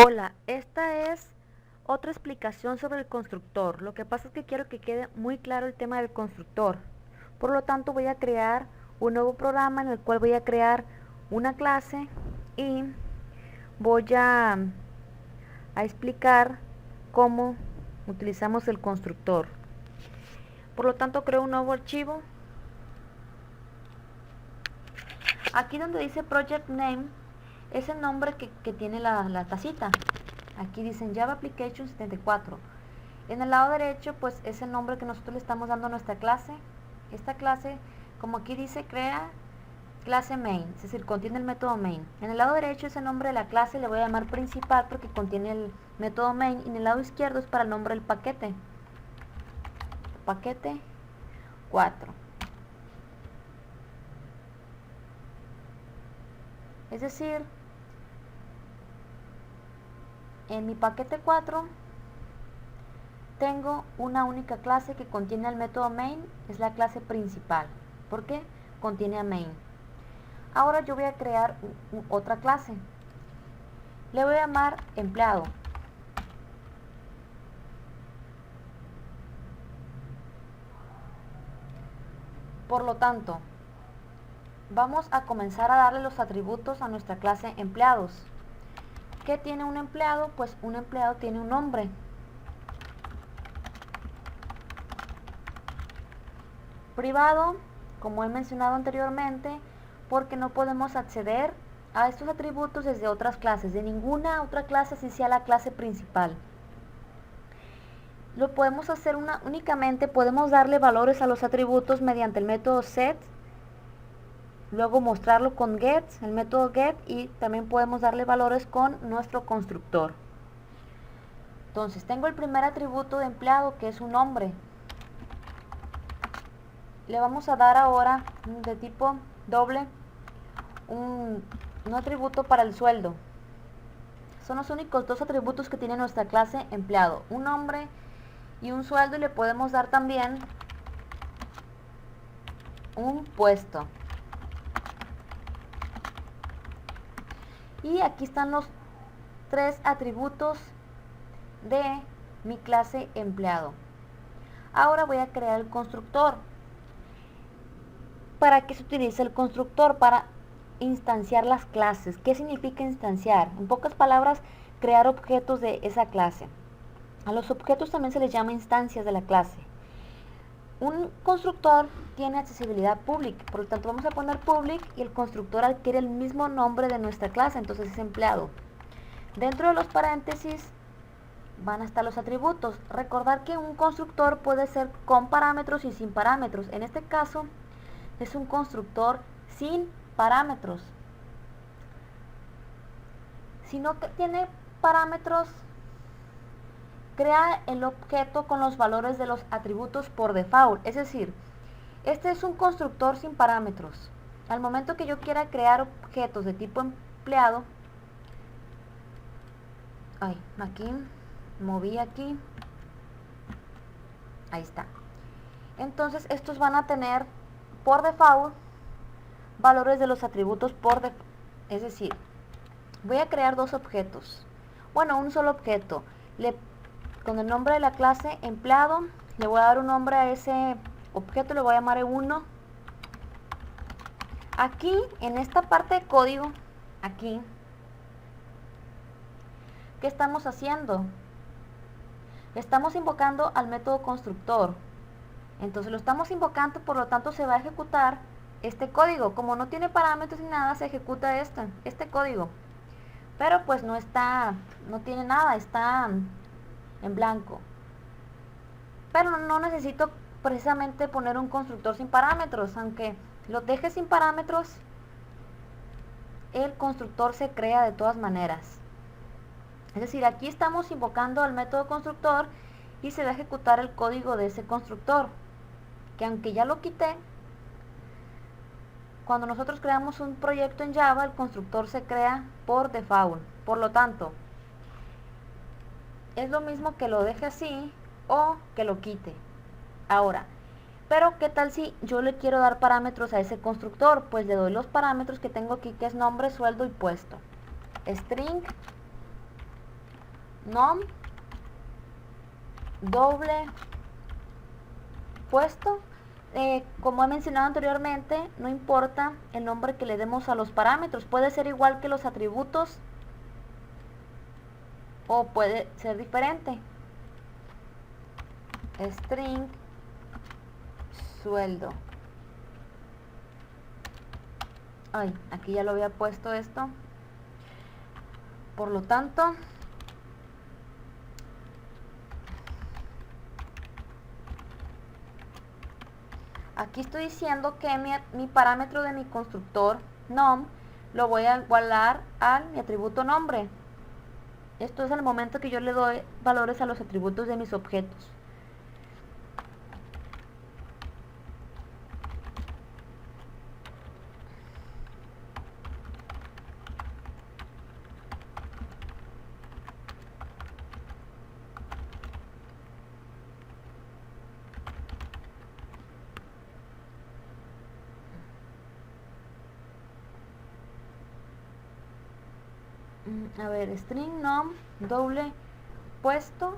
Hola, esta es otra explicación sobre el constructor. Lo que pasa es que quiero que quede muy claro el tema del constructor. Por lo tanto, voy a crear un nuevo programa en el cual voy a crear una clase y voy a explicar cómo utilizamos el constructor. Por lo tanto, creo un nuevo archivo. Aquí donde dice Project Name es el nombre que tiene la tacita. Aquí dicen Java Application 74. En el lado derecho pues es el nombre que nosotros le estamos dando a nuestra clase. Esta clase, como aquí dice, crea clase main, es decir, contiene el método main. En el lado derecho es el nombre de la clase, le voy a llamar principal porque contiene el método main. Y en el lado izquierdo es para el nombre del paquete. Paquete 4. Es decir, en mi paquete 4 tengo una única clase que contiene el método main, es la clase principal. ¿Por qué? Contiene a main. Ahora yo voy a crear otra clase. Le voy a llamar empleado. Por lo tanto, vamos a comenzar a darle los atributos a nuestra clase empleados. ¿Qué tiene un empleado? Pues un empleado tiene un nombre. Privado, como he mencionado anteriormente, porque no podemos acceder a estos atributos desde otras clases, de ninguna otra clase, así sea la clase principal. Lo podemos hacer únicamente, podemos darle valores a los atributos mediante el método set, luego mostrarlo con get, el método get, y también podemos darle valores con nuestro constructor. Entonces tengo el primer atributo de empleado, que es un nombre. Le vamos a dar ahora de tipo doble un atributo para el sueldo. Son los únicos dos atributos que tiene nuestra clase empleado, un nombre y un sueldo, y le podemos dar también un puesto. Y aquí están los tres atributos de mi clase empleado. Ahora voy a crear el constructor. ¿Para qué se utiliza el constructor? Para instanciar las clases. ¿Qué significa instanciar? En pocas palabras, crear objetos de esa clase. A los objetos también se les llama instancias de la clase. Un constructor tiene accesibilidad public, por lo tanto vamos a poner public y el constructor adquiere el mismo nombre de nuestra clase, entonces es empleado. Dentro de los paréntesis van a estar los atributos. Recordar que un constructor puede ser con parámetros y sin parámetros. En este caso es un constructor sin parámetros. Si no tiene parámetros, crea el objeto con los valores de los atributos por default. Es decir, este es un constructor sin parámetros. Al momento que yo quiera crear objetos de tipo empleado, aquí, moví aquí, ahí está. Entonces estos van a tener por default valores de los atributos por default. Es decir, voy a crear dos objetos. Bueno, un solo objeto. Con el nombre de la clase empleado, le voy a dar un nombre a ese objeto, le voy a llamar E1. Aquí, en esta parte de código, aquí, ¿qué estamos haciendo? Estamos invocando al método constructor. Entonces lo estamos invocando, por lo tanto se va a ejecutar este código. Como no tiene parámetros ni nada, se ejecuta este código. Pero pues no tiene nada, está en blanco. Pero no necesito precisamente poner un constructor sin parámetros, aunque lo deje sin parámetros, el constructor se crea de todas maneras. Es decir, aquí estamos invocando al método constructor y se va a ejecutar el código de ese constructor, que aunque ya lo quité, cuando nosotros creamos un proyecto en Java, el constructor se crea por default. Por lo tanto, es lo mismo que lo deje así o que lo quite. Ahora, pero ¿qué tal si yo le quiero dar parámetros a ese constructor? Pues le doy los parámetros que tengo aquí, que es nombre, sueldo y puesto. String nom doble puesto. Como he mencionado anteriormente, no importa el nombre que le demos a los parámetros, puede ser igual que los atributos o puede ser diferente. String sueldo. Ay, aquí ya lo había puesto esto. Por lo tanto, aquí estoy diciendo que mi parámetro de mi constructor nom lo voy a igualar a mi atributo nombre. Esto es el momento que yo le doy valores a los atributos de mis objetos. A ver, string nom doble puesto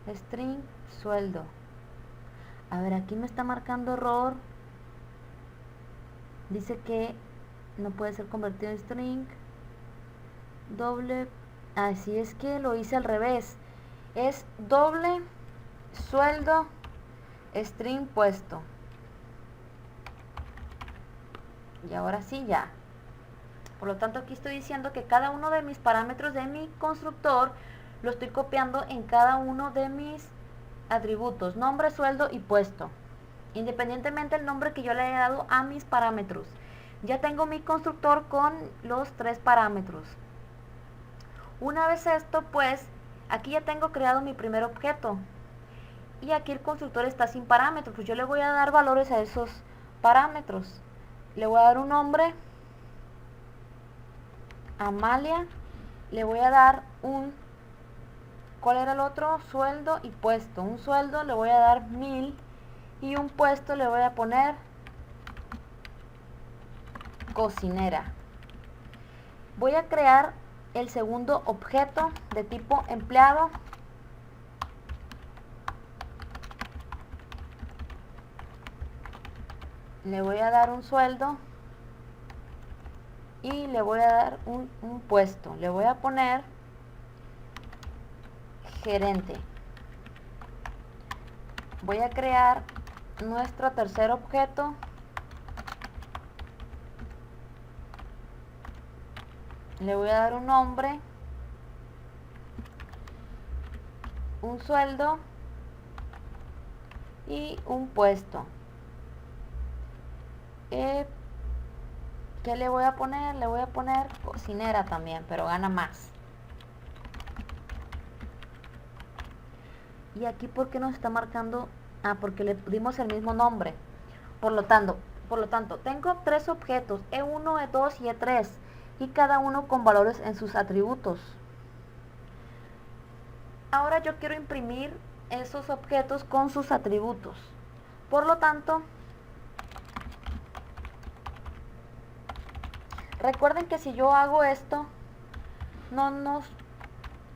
string sueldo. A ver, aquí me está marcando error. Dice que no puede ser convertido en string doble. Así es que lo hice al revés. Es doble sueldo string puesto. Y ahora sí ya. Por lo tanto, aquí estoy diciendo que cada uno de mis parámetros de mi constructor lo estoy copiando en cada uno de mis atributos, nombre, sueldo y puesto, independientemente del nombre que yo le haya dado a mis parámetros. Ya tengo mi constructor con los 3 parámetros. Una vez esto, pues aquí ya tengo creado mi primer objeto y aquí el constructor está sin parámetros. Pues yo le voy a dar valores a esos parámetros. Le voy a dar un nombre, Amalia, le voy a dar ¿cuál era el otro? Sueldo y puesto. Un sueldo le voy a dar 1000 y un puesto le voy a poner cocinera. Voy a crear el segundo objeto de tipo empleado. Le voy a dar un sueldo y le voy a dar un puesto. Le voy a poner gerente. Voy a crear nuestro tercer objeto. Le voy a dar un nombre, un sueldo y un puesto. ¿Qué le voy a poner? Le voy a poner cocinera también, pero gana más. Y aquí, ¿por qué nos está marcando? Porque le dimos el mismo nombre. Por lo tanto, tengo 3 objetos, E1, E2 y E3, y cada uno con valores en sus atributos. Ahora yo quiero imprimir esos objetos con sus atributos. Por lo tanto, recuerden que si yo hago esto,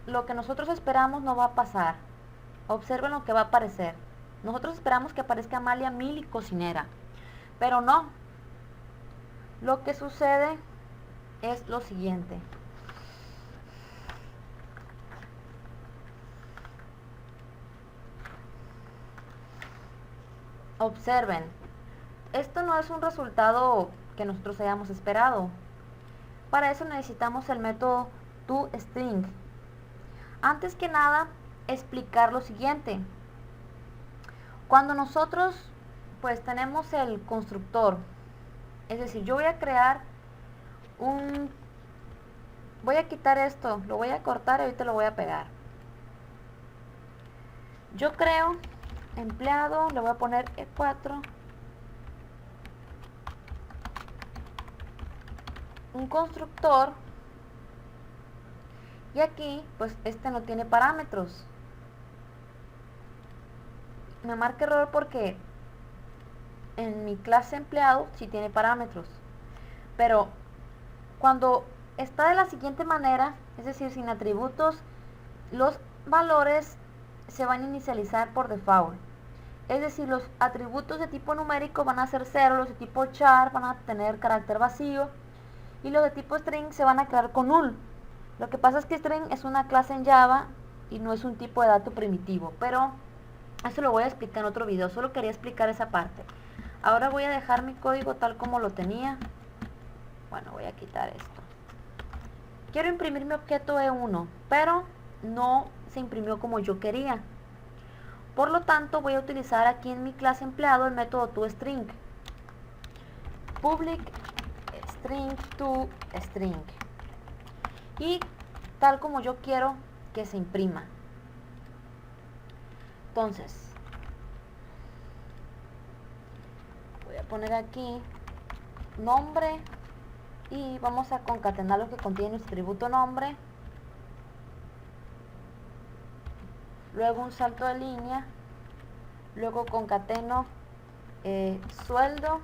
lo que nosotros esperamos no va a pasar. Observen lo que va a aparecer. Nosotros esperamos que aparezca Amalia, 1000 y cocinera, pero no. Lo que sucede es lo siguiente. Observen, esto no es un resultado que nosotros hayamos esperado. Para eso necesitamos el método toString. Antes que nada, explicar lo siguiente. Cuando nosotros pues tenemos el constructor, es decir, yo voy a crear voy a quitar esto, lo voy a cortar y ahorita lo voy a pegar. Yo creo empleado, le voy a poner E4, un constructor, y aquí pues este no tiene parámetros. Me marca error porque en mi clase empleado sí tiene parámetros, pero cuando está de la siguiente manera, es decir, sin atributos, los valores se van a inicializar por default. Es decir, los atributos de tipo numérico van a ser 0, los de tipo char van a tener carácter vacío y los de tipo string se van a crear con null. Lo que pasa es que string es una clase en Java y no es un tipo de dato primitivo, pero eso lo voy a explicar en otro video, solo quería explicar esa parte. Ahora voy a dejar mi código tal como lo tenía. Bueno, voy a quitar esto. Quiero imprimir mi objeto E1, pero no se imprimió como yo quería. Por lo tanto, voy a utilizar aquí en mi clase empleado el método toString. Public string toString. Y tal como yo quiero que se imprima. Entonces, voy a poner aquí nombre y vamos a concatenar lo que contiene nuestro atributo nombre. Luego un salto de línea, luego concateno sueldo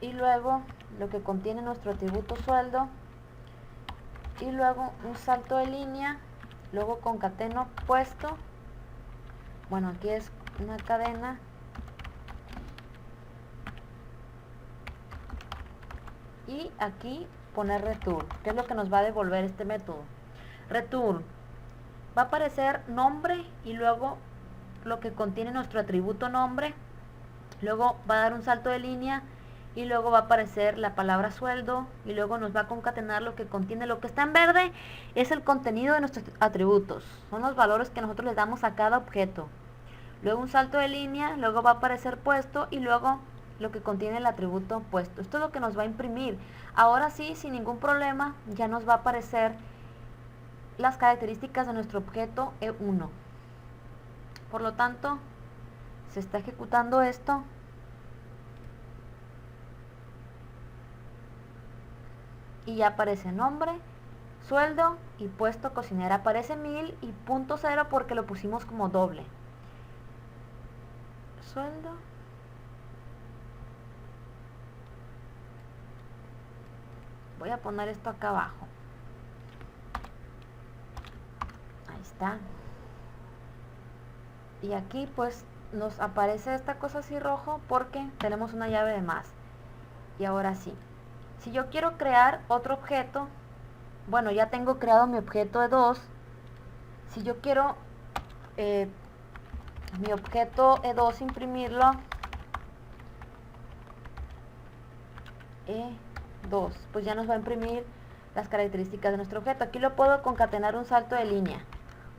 y luego lo que contiene nuestro atributo sueldo y luego un salto de línea, luego concateno puesto. Bueno, aquí es una cadena y aquí poner return, que es lo que nos va a devolver este método. Return va a aparecer nombre y luego lo que contiene nuestro atributo nombre, luego va a dar un salto de línea y luego va a aparecer la palabra sueldo y luego nos va a concatenar lo que contiene. Lo que está en verde es el contenido de nuestros atributos, son los valores que nosotros les damos a cada objeto. Luego un salto de línea, luego va a aparecer puesto y luego lo que contiene el atributo puesto. Esto es lo que nos va a imprimir. Ahora sí, sin ningún problema, ya nos va a aparecer las características de nuestro objeto E1. Por lo tanto, se está ejecutando esto. Y ya aparece nombre, sueldo y puesto cocinera. Aparece 1000 y punto 0 porque lo pusimos como doble. Sueldo. Voy a poner esto acá abajo. Ahí está. Y aquí pues nos aparece esta cosa así rojo porque tenemos una llave de más. Y ahora sí, si yo quiero crear otro objeto, bueno, ya tengo creado mi objeto de 2. Si yo quiero mi objeto E2 imprimirlo, E2, pues ya nos va a imprimir las características de nuestro objeto. Aquí lo puedo concatenar un salto de línea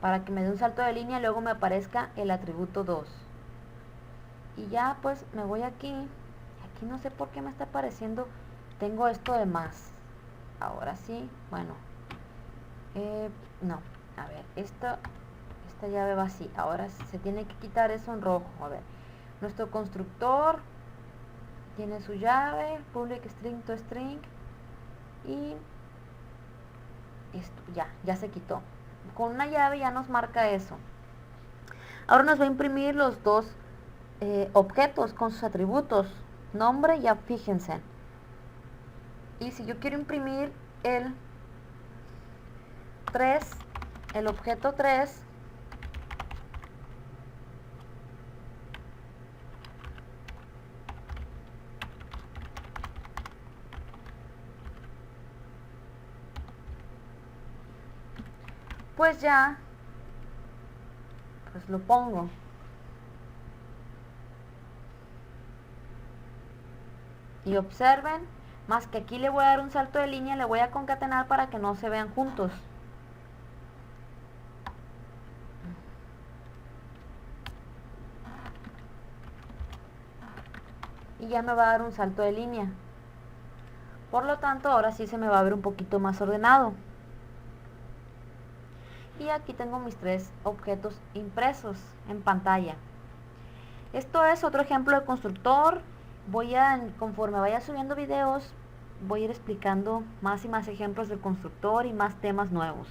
para que me dé un salto de línea y luego me aparezca el atributo 2. Y ya pues me voy aquí. Aquí no sé por qué me está apareciendo. Tengo esto de más. Ahora sí, bueno. No, a ver, esta llave va así. Ahora se tiene que quitar eso en rojo. A ver, nuestro constructor tiene su llave, public string to string. Y esto ya se quitó. Con una llave ya nos marca eso. Ahora nos va a imprimir los dos objetos con sus atributos, nombre, ya fíjense. Y si yo quiero imprimir el 3, el objeto 3, pues ya, pues lo pongo. Y observen, más que aquí le voy a dar un salto de línea, le voy a concatenar para que no se vean juntos. Y ya me va a dar un salto de línea. Por lo tanto, ahora sí se me va a ver un poquito más ordenado. Y aquí tengo mis 3 objetos impresos en pantalla. Esto es otro ejemplo de constructor. Conforme vaya subiendo videos, voy a ir explicando más y más ejemplos del constructor y más temas nuevos.